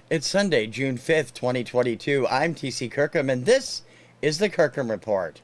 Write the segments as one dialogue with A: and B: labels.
A: It's Sunday, June 5th, 2022. I'm TC Kirkham, and this is the Kirkham Report.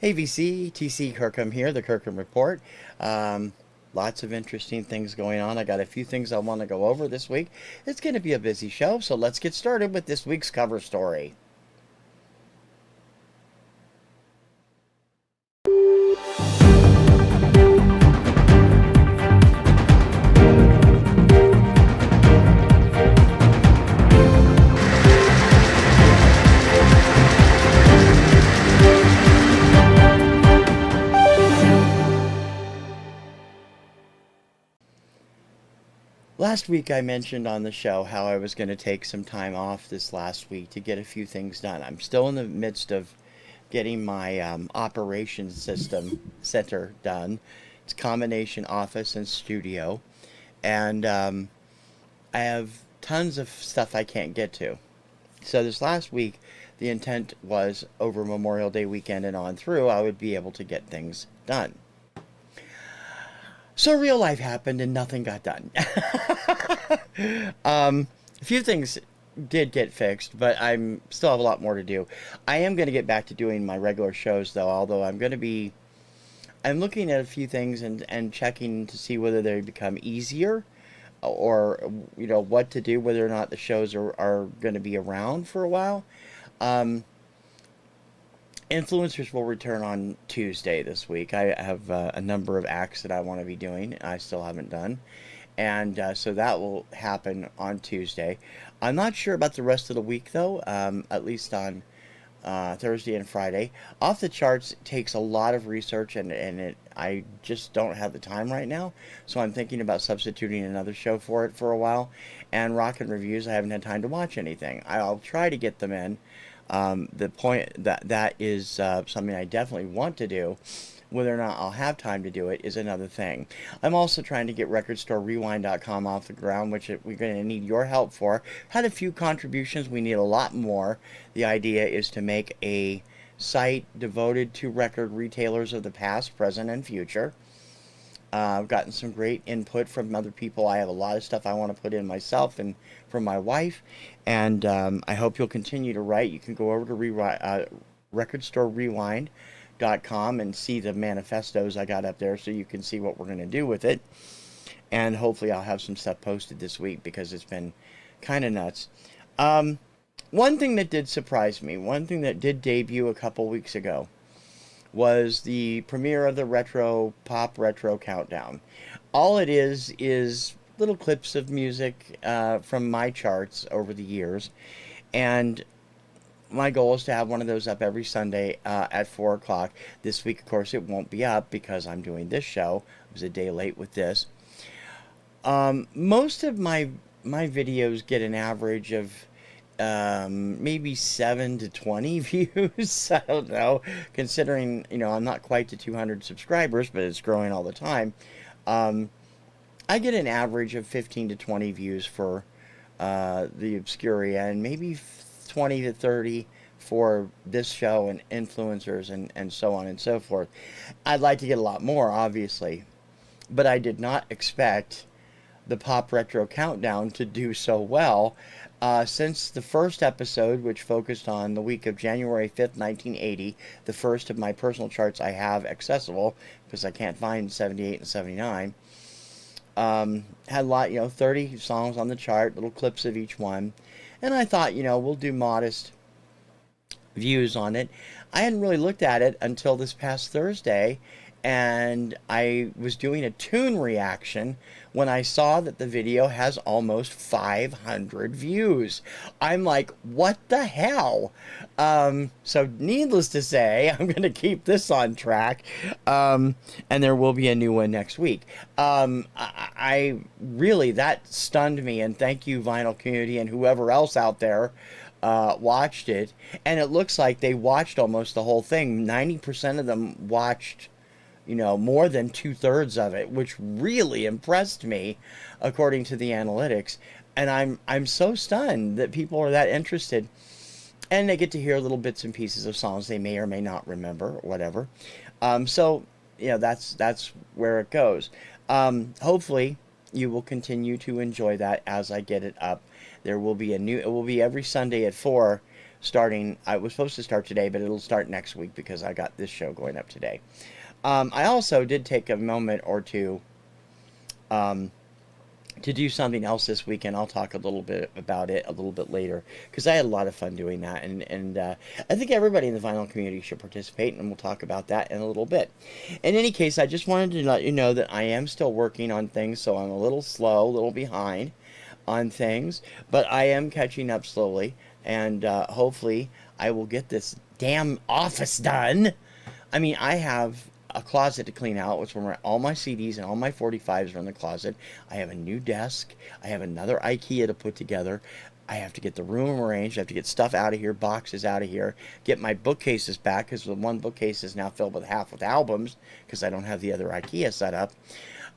A: Hey VC, TC Kirkham here, the Kirkham Report. Lots of interesting things going on. I got a few things I want to go over this week. It's going to be a busy show, so let's get started with this week's cover story. Last week I mentioned on the show how I was going to take some time off this last week to get a few things done. I'm still in the midst of getting my operations system center done. It's combination office and studio, and I have tons of stuff I can't get to. So this last week, the intent was over Memorial Day weekend and on through, I would be able to get things done. So real life happened and nothing got done. A few things did get fixed, but I'm still have a lot more to do. I am going to get back to doing my regular shows though, although I'm looking at a few things and checking to see whether they become easier or, what to do, whether or not the shows are going to be around for a while. Influencers will return on Tuesday this week. I have a number of acts that I want to be doing I still haven't done. And so that will happen on Tuesday. I'm not sure about the rest of the week, though, at least on Thursday and Friday. Off the Charts takes a lot of research, and I just don't have the time right now. So I'm thinking about substituting another show for it for a while. And Rock and Reviews, I haven't had time to watch anything. I'll try to get them in. The point that is something I definitely want to do. Whether or not I'll have time to do it is another thing. I'm also trying to get RecordStoreRewind.com off the ground, which we're going to need your help for. Had a few contributions. We need a lot more. The idea is to make a site devoted to record retailers of the past, present, and future. I've gotten some great input from other people. I have a lot of stuff I want to put in myself and from my wife, and I hope you'll continue to write. You can go over to RecordStoreRewind.com and see the manifestos I got up there so you can see what we're going to do with it. And hopefully I'll have some stuff posted this week because it's been kind of nuts. One thing that did surprise me, one thing that did debut a couple weeks ago, was the premiere of the Pop Retro Countdown. All it is little clips of music from my charts over the years, and my goal is to have one of those up every Sunday at 4 o'clock. This week, of course, it won't be up because I'm doing this show. I was a day late with this. Most of my videos get an average of maybe 7 to 20 views. I don't know, considering I'm not quite to 200 subscribers, but it's growing all the time. I get an average of 15 to 20 views for the Obscuria, and maybe 20 to 30 for this show and influencers and so on and so forth. I'd like to get a lot more, obviously, but I did not expect the Pop Retro Countdown to do so well. Since the first episode, which focused on the week of January 5th, 1980, the first of my personal charts I have accessible, because I can't find 78 and 79, had a lot, 30 songs on the chart, little clips of each one, and I thought, we'll do modest views on it. I hadn't really looked at it until this past Thursday, and I was doing a tune reaction when I saw that the video has almost 500 views. I'm like, what the hell? So, needless to say, I'm going to keep this on track, and there will be a new one next week. I really, that stunned me, and thank you, Vinyl Community, and whoever else out there watched it. And it looks like they watched almost the whole thing. 90% of them watched, more than 2/3 of it, which really impressed me, according to the analytics. And I'm so stunned that people are that interested, and they get to hear little bits and pieces of songs they may or may not remember, or whatever. So that's where it goes. Hopefully, you will continue to enjoy that as I get it up. There will be it will be every Sunday at 4. Starting, I was supposed to start today, but it'll start next week because I got this show going up today. I also did take a moment or two um, to do something else this weekend. I'll talk a little bit about it a little bit later because I had a lot of fun doing that, and I think everybody in the vinyl community should participate, and we'll talk about that in a little bit. In any case, I just wanted to let you know that I am still working on things, so I'm a little slow, a little behind on things, but I am catching up slowly, and hopefully I will get this damn office done. I mean, I have a closet to clean out, which where all my CDs and all my 45s are in the closet. I have a new desk. I have another IKEA to put together. I have to get the room arranged. I have to get stuff out of here, boxes out of here, get my bookcases back because the one bookcase is now filled with half with albums because I don't have the other IKEA set up.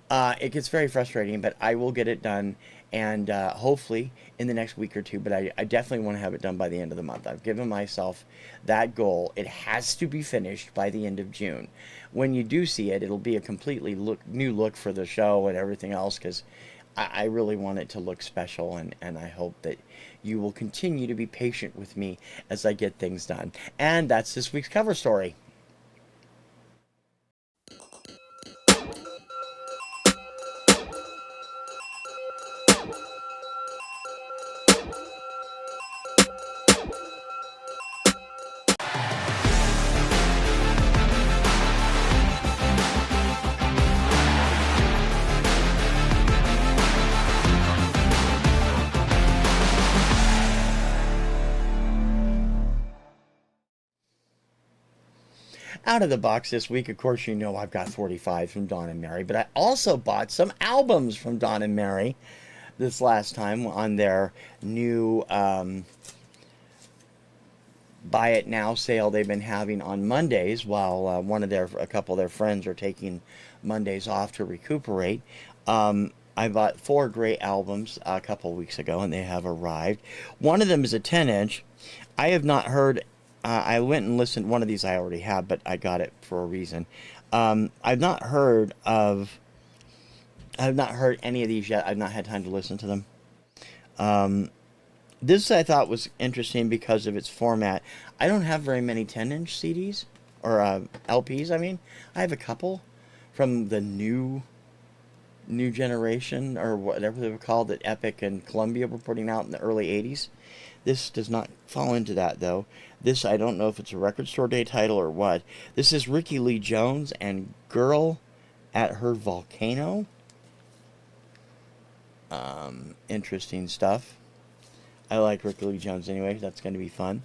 A: It gets very frustrating, but I will get it done, and hopefully in the next week or two. But I definitely want to have it done by the end of the month. I've given myself that goal. It has to be finished by the end of June. When you do see it, it'll be a completely new look for the show and everything else because I really want it to look special, and I hope that you will continue to be patient with me as I get things done. And that's this week's cover story. Out of the box this week, of course, I've got 45 from Dawn and Mary, but I also bought some albums from Dawn and Mary this last time on their new buy it now sale they've been having on Mondays while a couple of their friends are taking Mondays off to recuperate. I bought 4 great albums a couple weeks ago, and they have arrived. One of them is a 10-inch. I have not heard. I went and listened. One of these I already have, but I got it for a reason. I've not heard any of these yet. I've not had time to listen to them. This I thought was interesting because of its format. I don't have very many 10-inch CDs or LPs. I mean, I have a couple from the new generation or whatever they were called that Epic and Columbia were putting out in the early 80s. This does not fall into that, though. This, I don't know if it's a record store day title or what. This is Ricky Lee Jones and Girl at Her Volcano. Interesting stuff. I like Ricky Lee Jones anyway. That's going to be fun.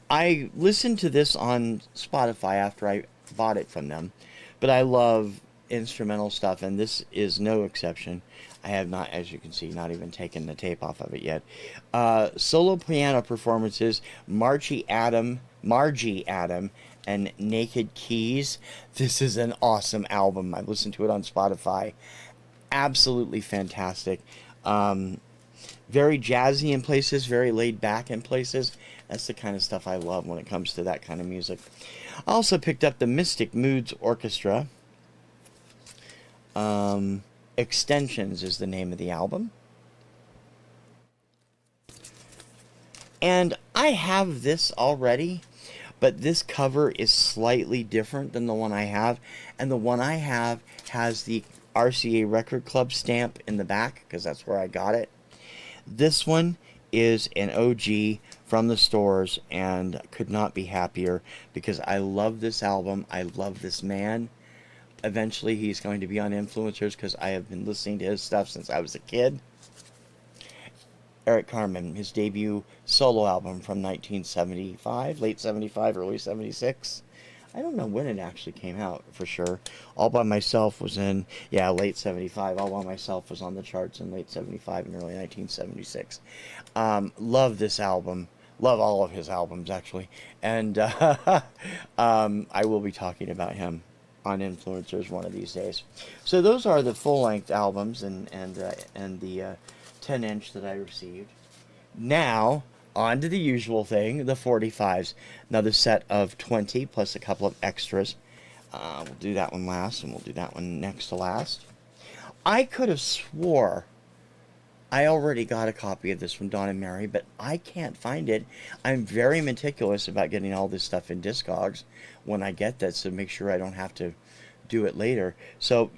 A: I listened to this on Spotify after I bought it from them, but I love instrumental stuff, and this is no exception. I have not, as you can see, not even taken the tape off of it yet. Solo piano performances, Margie Adam, and Naked Keys. This is an awesome album. I listened to it on Spotify. Absolutely fantastic. Very jazzy in places, very laid back in places. That's the kind of stuff I love when it comes to that kind of music. I also picked up the Mystic Moods Orchestra. Extensions is the name of the album. And I have this already, but this cover is slightly different than the one I have. And the one I have has the RCA Record Club stamp in the back, because that's where I got it. This one is an OG from the stores, and could not be happier because I love this album. I love this man. Eventually, he's going to be on Influencers because I have been listening to his stuff since I was a kid. Eric Carmen, his debut solo album from 1975, late 75, early 76. I don't know when it actually came out for sure. All by Myself was in, yeah, late 75. All by Myself was on the charts in late 75 and early 1976. Love this album. Love all of his albums, actually. And I will be talking about him on Influencers one of these days. So those are the full-length albums and the 10-inch that I received. Now, on to the usual thing, the 45s. Another set of 20 plus a couple of extras. We'll do that one last, and we'll do that one next to last. I could have swore I already got a copy of this from Don and Mary, but I can't find it. I'm very meticulous about getting all this stuff in Discogs when I get that, so make sure I don't have to do it later. So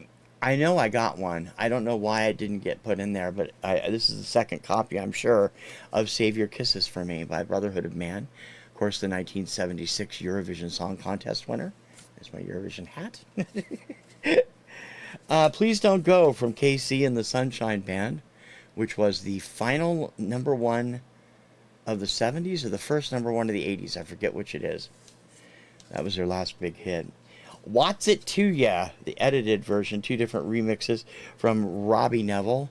A: I know I got one. I don't know why it didn't get put in there, but this is the second copy, I'm sure, of Save Your Kisses for Me by Brotherhood of Man. Of course, the 1976 Eurovision Song Contest winner. There's my Eurovision hat. Please Don't Go from KC and the Sunshine Band, which was the final #1 of the 70s or the first #1 of the 80s. I forget which it is. That was their last big hit. What's It To Ya, the edited version, 2 different remixes from Robbie Neville.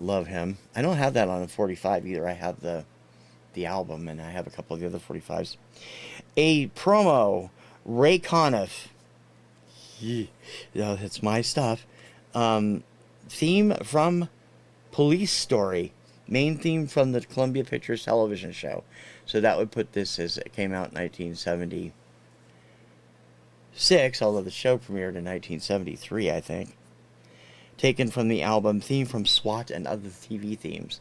A: Love him. I don't have that on a 45 either. I have the album, and I have a couple of the other 45s. A promo, Ray Conniff. Yeah, that's my stuff. Theme from Police Story. Main theme from the Columbia Pictures television show. So that would put this as it came out in 1976, although the show premiered in 1973, I think. Taken from the album Theme from SWAT and Other TV Themes.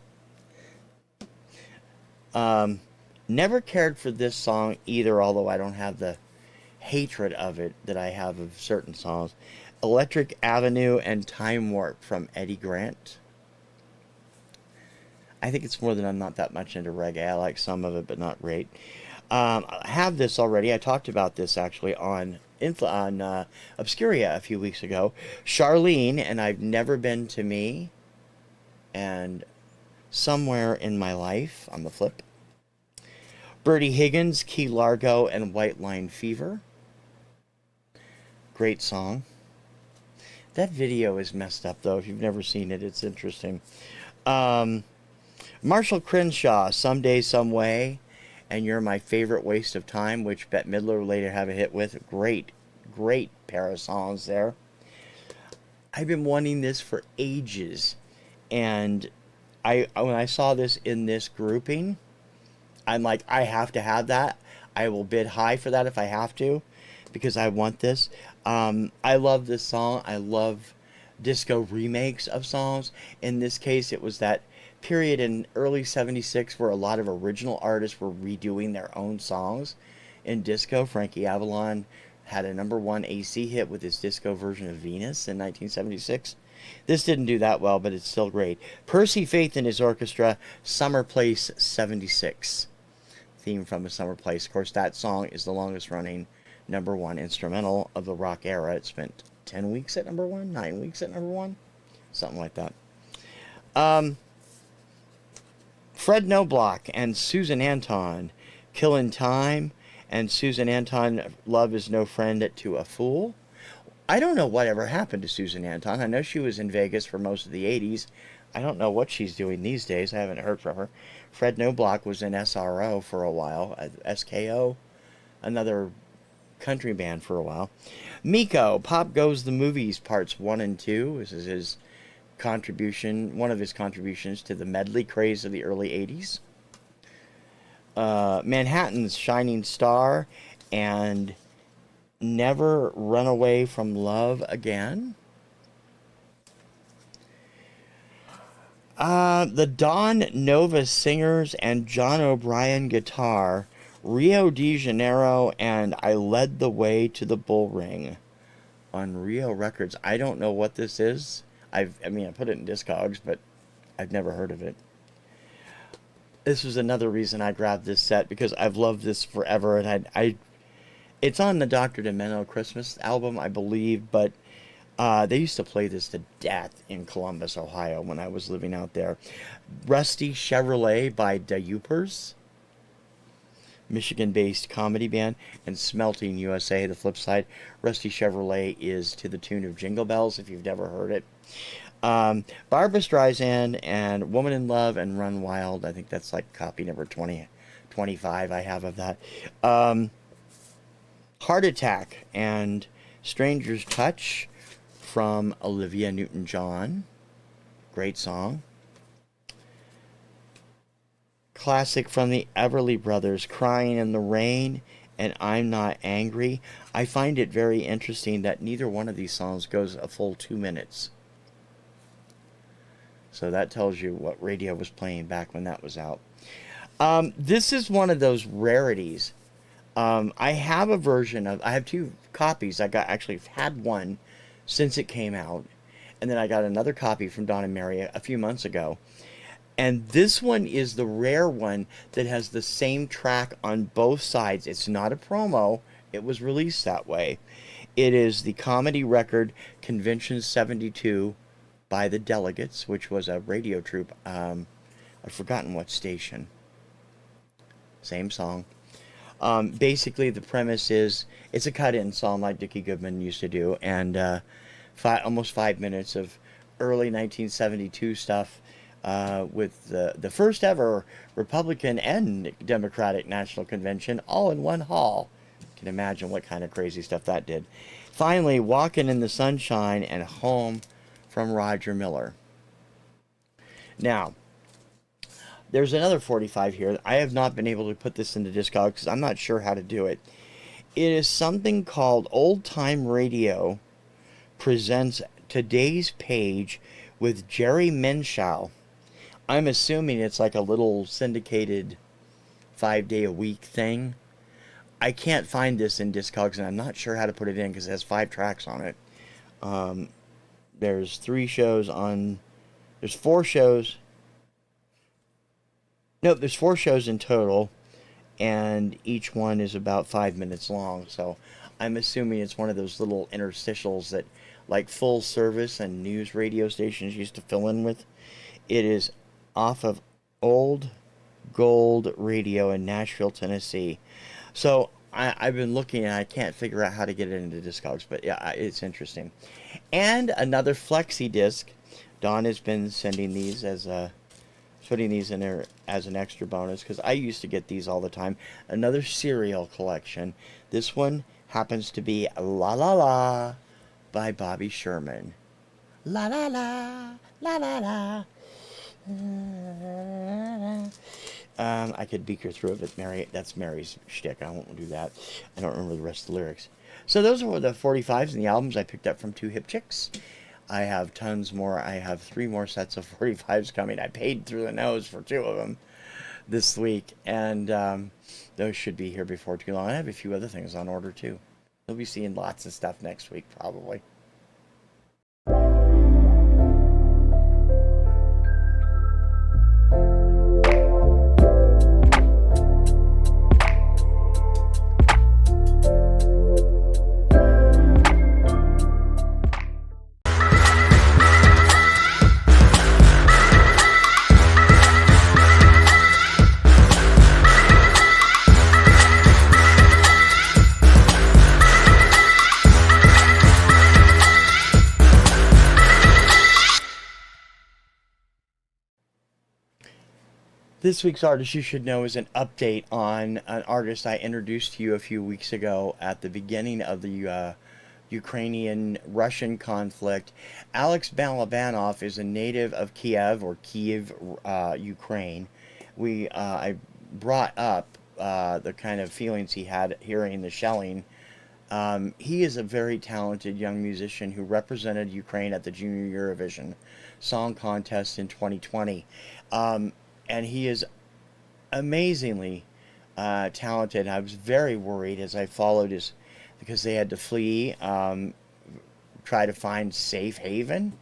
A: Never cared for this song either, although I don't have the hatred of it that I have of certain songs. Electric Avenue and Time Warp from Eddie Grant. I think it's more than I'm not that much into reggae. I like some of it, but not great. I have this already. I talked about this actually on Obscuria a few weeks ago. Charlene and I've Never Been to Me, and Somewhere in My Life on the flip. Bertie Higgins, Key Largo, and White Line Fever. Great song. That video is messed up, though. If you've never seen it, it's interesting. Marshall Crenshaw, Someday, Some Way, and You're My Favorite Waste of Time, which Bette Midler will later have a hit with. Great, great pair of songs there. I've been wanting this for ages, and when I saw this in this grouping, I'm like, I have to have that. I will bid high for that if I have to, because I want this. I love this song. I love disco remakes of songs. In this case, it was that period in early 76 where a lot of original artists were redoing their own songs in disco. Frankie Avalon had a #1 AC hit with his disco version of Venus in 1976. This didn't do that well, but it's still great. Percy Faith and his orchestra, Summer Place 76. Theme from A Summer Place. Of course, that song is the longest running #1 instrumental of the rock era. It spent 10 weeks at #1, 9 weeks at #1, something like that. Fred Noblock and Susan Anton, Killin' Time, and Susan Anton, Love Is No Friend to a Fool. I don't know whatever happened to Susan Anton. I know she was in Vegas for most of the 80s. I don't know what she's doing these days. I haven't heard from her. Fred Noblock was in SRO for a while. SKO, another country band for a while. Miko, Pop Goes the Movies, Parts 1 and 2. This is his contribution, one of his contributions to the medley craze of the early 80s. Manhattan's Shining Star and Never Run Away from Love Again. The Don Nova Singers and John O'Brien Guitar, Rio de Janeiro, and I Led the Way to the Bull Ring on Rio Records. I don't know what this is. I put it in Discogs, but I've never heard of it. This was another reason I grabbed this set, because I've loved this forever, and It's on the Dr. Demento Christmas album, I believe, but they used to play this to death in Columbus, Ohio when I was living out there. Rusty Chevrolet by the Upers, Michigan-based comedy band, and Smelting USA, the flip side. Rusty Chevrolet is to the tune of Jingle Bells, if you've never heard it. Barbra Streisand and Woman in Love and Run Wild. I think that's like copy number 25 I have of that. Heart Attack and Stranger's Touch from Olivia Newton-John. Great song. Classic from the Everly Brothers, Crying in the Rain and I'm Not Angry. I find it very interesting that neither one of these songs goes a full 2 minutes. So that tells you what radio was playing back when that was out. This is one of those rarities. I have a version of, I have two copies. Actually had one since it came out. And then I got another copy from Don and Mary a few months ago. And this one is the rare one that has the same track on both sides. It's not a promo. It was released that way. It is the comedy record Convention 72 by the Delegates, which was a radio troupe. I've forgotten what station. Same song. Basically, the premise is it's a cut-in song like Dickie Goodman used to do, and almost 5 minutes of early 1972 stuff with the first ever Republican and Democratic National Convention all in one hall. You can imagine what kind of crazy stuff that did. Finally, Walking in the Sunshine and Home from Roger Miller. Now, there's another 45 here. I have not been able to put this into Discogs because I'm not sure how to do it. It is something called Old Time Radio presents Today's Page with Jerry Menschow. I'm assuming it's like a little syndicated 5-day-a-week thing. I can't find this in Discogs, and I'm not sure how to put it in because it has 5 tracks on it. There's 3 shows on... There's 4 shows... Nope, there's 4 shows in total, and each one is about 5 minutes long, so I'm assuming it's one of those little interstitials that, like, full service and news radio stations used to fill in with. It is off of Old Gold Radio in Nashville, Tennessee. So I've been looking and I can't figure out how to get it into Discogs, but yeah, it's interesting. And another flexi disc. Don has been sending these as putting these in there as an extra bonus because I used to get these all the time. Another cereal collection. This one happens to be La La La by Bobby Sherman. La La La, La La La. I could beak her through it, but that's Mary's shtick. I won't do that. I don't remember the rest of the lyrics. So those are the 45s and the albums I picked up from Two Hip Chicks. I have tons more. I have 3 more sets of 45s coming. I paid through the nose for 2 of them this week, and those should be here before too long. I have a few other things on order too. You'll be seeing lots of stuff next week probably. This week's artist you should know is an update on an artist I introduced to you a few weeks ago at the beginning of the Ukrainian-Russian conflict. Alex Balabanov is a native of Kiev, Ukraine. I brought up the kind of feelings he had hearing the shelling. He is a very talented young musician who represented Ukraine at the Junior Eurovision Song Contest in 2020. And he is amazingly talented. I was very worried as I followed because they had to flee, try to find safe haven.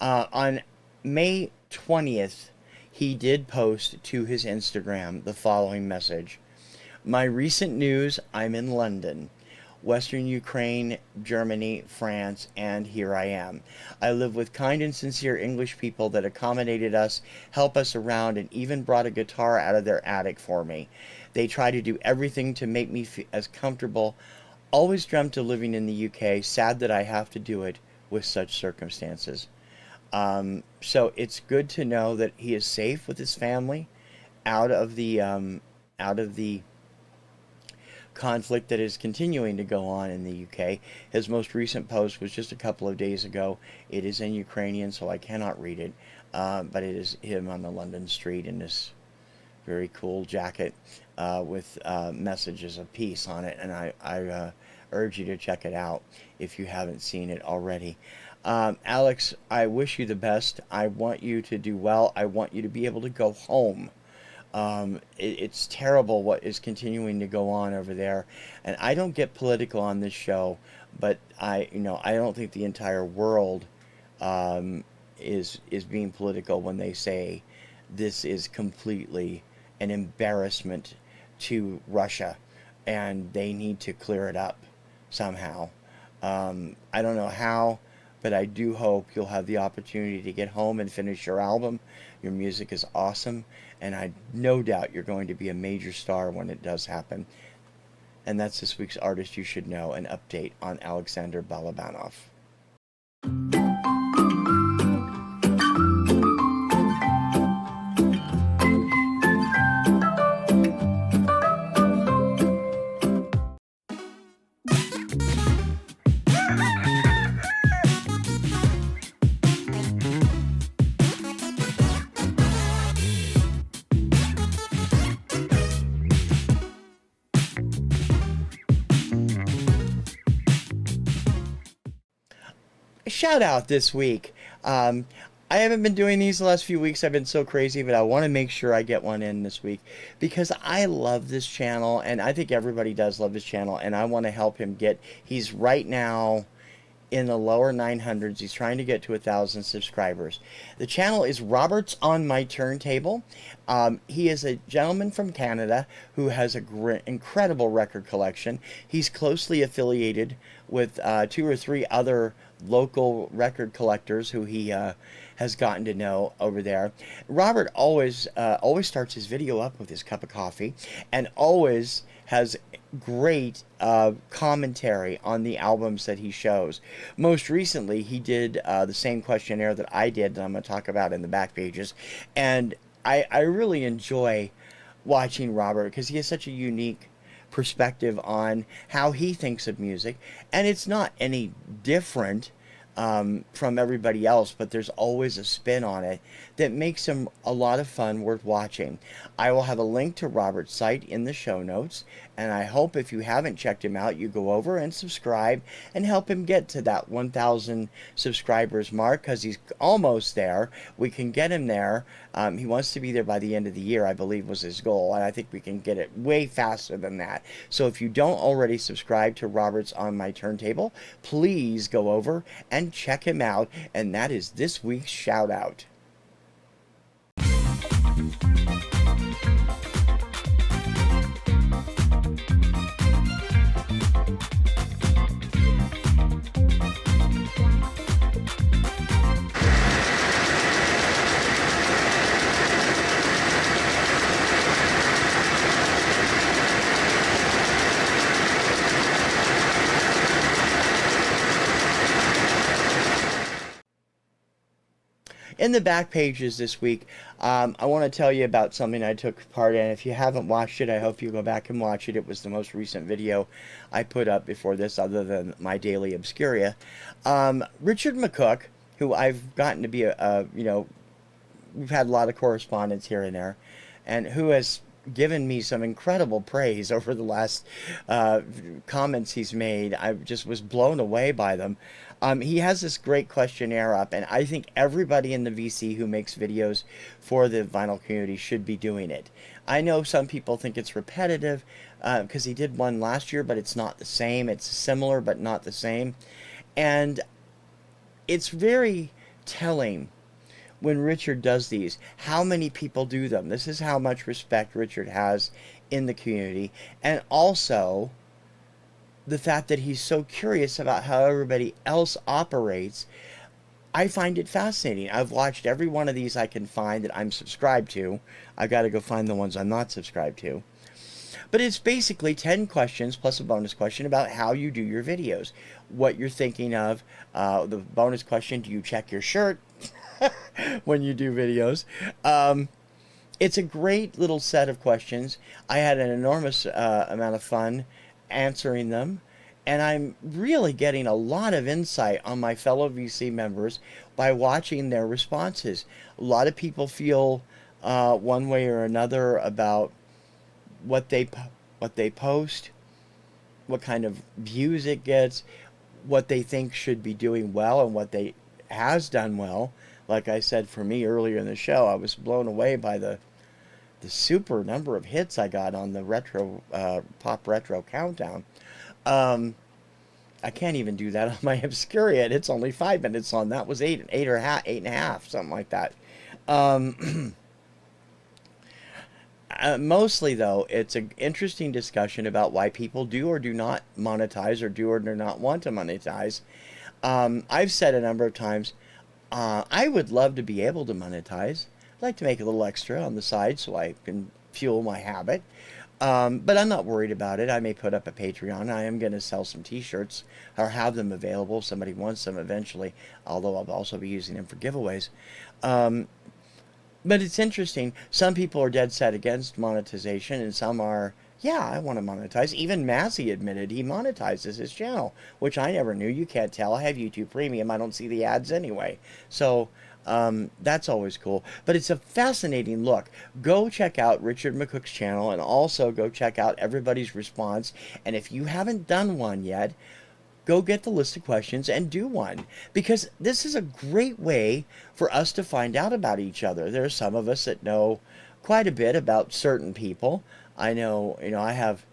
A: On May 20th, he did post to his Instagram the following message. My recent news, I'm in London. Western Ukraine, Germany, France, and here I am. I live with kind and sincere English people that accommodated us, help us around, and even brought a guitar out of their attic for me. They try to do everything to make me feel as comfortable. Always dreamt of living in the UK. Sad that I have to do it with such circumstances. So it's good to know that he is safe with his family, out of the conflict that is continuing to go on in the UK. His most recent post was just a couple of days ago. It is in Ukrainian, so I cannot read it, but it is him on the London street in this very cool jacket with messages of peace on it, and I urge you to check it out if you haven't seen it already. Alex, I wish you the best. I want you to do well. I want you to be able to go home. It's terrible what is continuing to go on over there, and I don't get political on this show, but I don't think the entire world is being political when they say this is completely an embarrassment to Russia, and they need to clear it up somehow. I don't know how, but I do hope you'll have the opportunity to get home and finish your album. Your music is awesome, and I no doubt you're going to be a major star when it does happen. And that's this week's Artist You Should Know, an update on Alexander Balabanov. Shout out this week. I haven't been doing these the last few weeks. I've been so crazy, but I want to make sure I get one in this week because I love this channel, and I think everybody does love this channel, and I want to help him get. He's right now in the lower 900s. He's trying to get to 1,000 subscribers. The channel is Robert's on My Turntable. He is a gentleman from Canada who has a incredible record collection. He's closely affiliated with 2 or 3 other local record collectors who he has gotten to know over there. Robert always starts his video up with his cup of coffee, and always has great commentary on the albums that he shows. Most recently, he did the same questionnaire that I did, that I'm going to talk about in the back pages, and I really enjoy watching Robert because he has such a unique perspective on how he thinks of music, and it's not any different from everybody else, but there's always a spin on it that makes him a lot of fun, worth watching. I will have a link to Robert's site in the show notes, and I hope if you haven't checked him out, you go over and subscribe and help him get to that 1,000 subscribers mark, because he's almost there. We can get him there. He wants to be there by the end of the year, I believe was his goal, and I think we can get it way faster than that. So if you don't already subscribe to Robert's on My Turntable, please go over and check him out, and that is this week's shout out. In the back pages this week, I want to tell you about something I took part in. If you haven't watched it, I hope you go back and watch it. It was the most recent video I put up before this, other than my daily obscuria. Richard McCook, who I've gotten to be we've had a lot of correspondence here and there, and who has given me some incredible praise over the last comments he's made. I just was blown away by them. He has this great questionnaire up, and I think everybody in the VC who makes videos for the vinyl community should be doing it. I know some people think it's repetitive because he did one last year, but it's not the same. It's similar, but not the same. And it's very telling when Richard does these, how many people do them. This is how much respect Richard has in the community, and also the fact that he's so curious about how everybody else operates. I find it fascinating. I've watched every one of these I can find that I'm subscribed to. I got to go find the ones I'm not subscribed to. But it's basically 10 questions plus a bonus question about how you do your videos, what you're thinking of. The bonus question, do you check your shirt when you do videos? It's a great little set of questions. I had an enormous amount of fun answering them. And I'm really getting a lot of insight on my fellow VC members by watching their responses. A lot of people feel one way or another about what they what they post, what kind of views it gets, what they think should be doing well, and what they has done well. Like I said, for me earlier in the show, I was blown away by the super number of hits I got on the retro pop retro countdown. Um, I can't even do that on my Obscuria. It's only 5 minutes on. That was eight or half, 8.5, something like that. Um, Mostly, though, it's an interesting discussion about why people do or do not monetize or do not want to monetize. I've said a number of times, I would love to be able to monetize. I'd like to make a little extra on the side so I can fuel my habit. But I'm not worried about it. I may put up a Patreon. I am going to sell some t-shirts or have them available if somebody wants them eventually, although I'll also be using them for giveaways. Um, but it's interesting. Some people are dead set against monetization, and some are, yeah, I want to monetize. Even Massey admitted he monetizes his channel, which I never knew. You can't tell. I have YouTube Premium. I don't see the ads anyway. So that's always cool. But it's a fascinating look. Go check out Richard McCook's channel, and also go check out everybody's response. And if you haven't done one yet, go get the list of questions and do one, because this is a great way for us to find out about each other. There are some of us that know quite a bit about certain people. I know, I have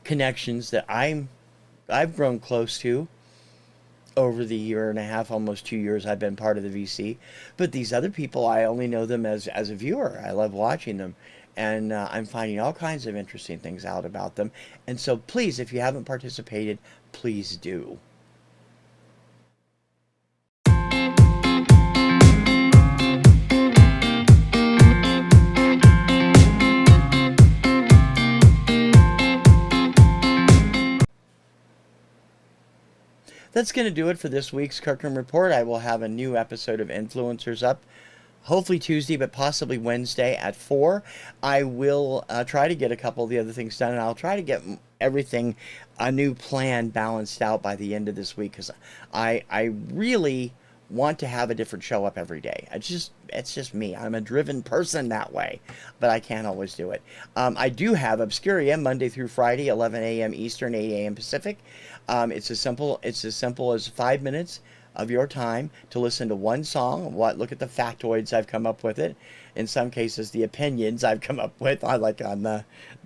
A: connections that I've grown close to over the year and a half, almost 2 years I've been part of the VC. But these other people, I only know them as a viewer. I love watching them. And I'm finding all kinds of interesting things out about them. And so please, if you haven't participated, please do. That's going to do it for this week's Kirkham Report. I will have a new episode of Influencers up, hopefully Tuesday, but possibly Wednesday at 4. I will try to get a couple of the other things done, and I'll try to get everything, a new plan balanced out by the end of this week, because I really want to have a different show up every day. It's just me. I'm a driven person that way, but I can't always do it. I do have Obscuria Monday through Friday, 11 a.m. Eastern, 8 a.m. Pacific. It's as simple as 5 minutes of your time to listen to one song. Look at the factoids I've come up with it. In some cases, the opinions I've come up with. I like on the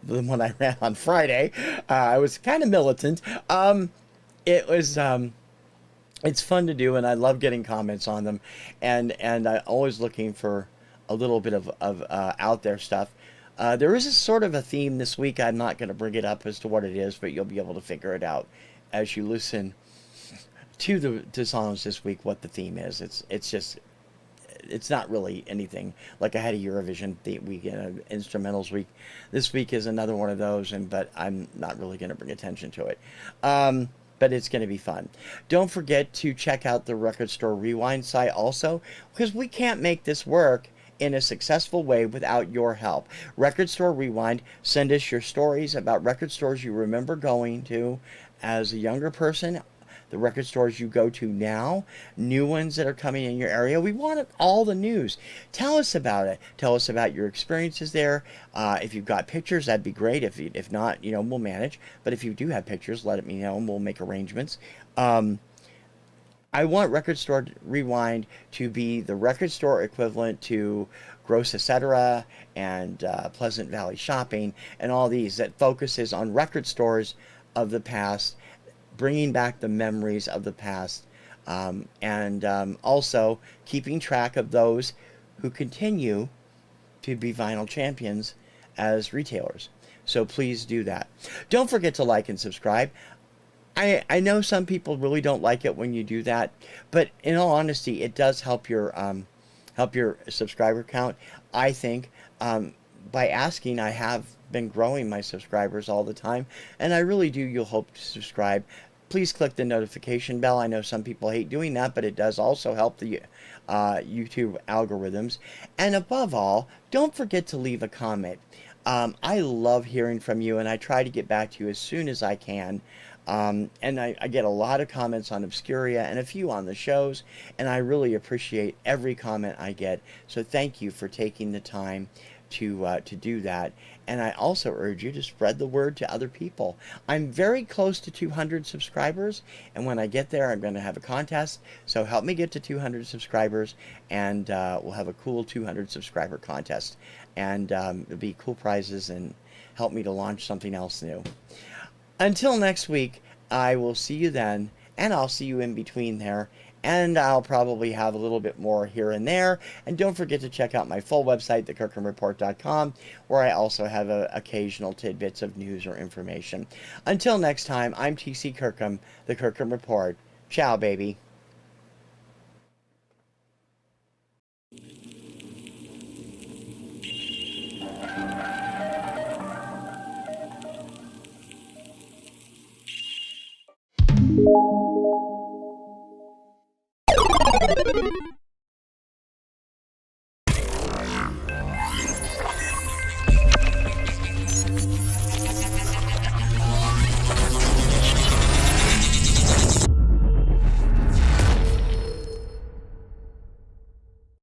A: one I ran on Friday. I was kind of militant. It was. It's fun to do, and I love getting comments on them, and I'm always looking for a little bit of out there stuff. There is a sort of a theme this week. I'm not going to bring it up as to what it is, but you'll be able to figure it out as you listen to the songs this week. What the theme is. It's not really anything. Like I had a Eurovision week and instrumentals week. This week is another one of those, but I'm not really going to bring attention to it. But it's going to be fun. Don't forget to check out the Record Store Rewind site also, because we can't make this work in a successful way without your help. Record Store Rewind, send us your stories about record stores you remember going to as a younger person, the record stores you go to now, new ones that are coming in your area. We want all the news. Tell us about it. Tell us about your experiences there. If you've got pictures, that'd be great. If not, we'll manage. But if you do have pictures, let me know and we'll make arrangements. I want Record Store Rewind to be the record store equivalent to Gross Etc. and Pleasant Valley Shopping and all these, that focuses on record stores of the past, bringing back the memories of the past, and also keeping track of those who continue to be vinyl champions as retailers. So please do that. Don't forget to like and subscribe. I know some people really don't like it when you do that, but in all honesty, it does help your subscriber count. I think by asking, I have been growing my subscribers all the time, and I really do. You'll hope to subscribe. Please click the notification bell. I know some people hate doing that, but it does also help the YouTube algorithms. And above all, don't forget to leave a comment. I love hearing from you, and I try to get back to you as soon as I can. And I get a lot of comments on Obscuria and a few on the shows, and I really appreciate every comment I get. So thank you for taking the time to do that. And I also urge you to spread the word to other people. I'm very close to 200 subscribers, and when I get there, I'm going to have a contest. So help me get to 200 subscribers, and we'll have a cool 200 subscriber contest. And it'll be cool prizes and help me to launch something else new. Until next week, I will see you then, and I'll see you in between there, and I'll probably have a little bit more here and there. And don't forget to check out my full website, thekirkhamreport.com, where I also have occasional tidbits of news or information. Until next time, I'm T.C. Kirkham, the Kirkham Report. Ciao, baby.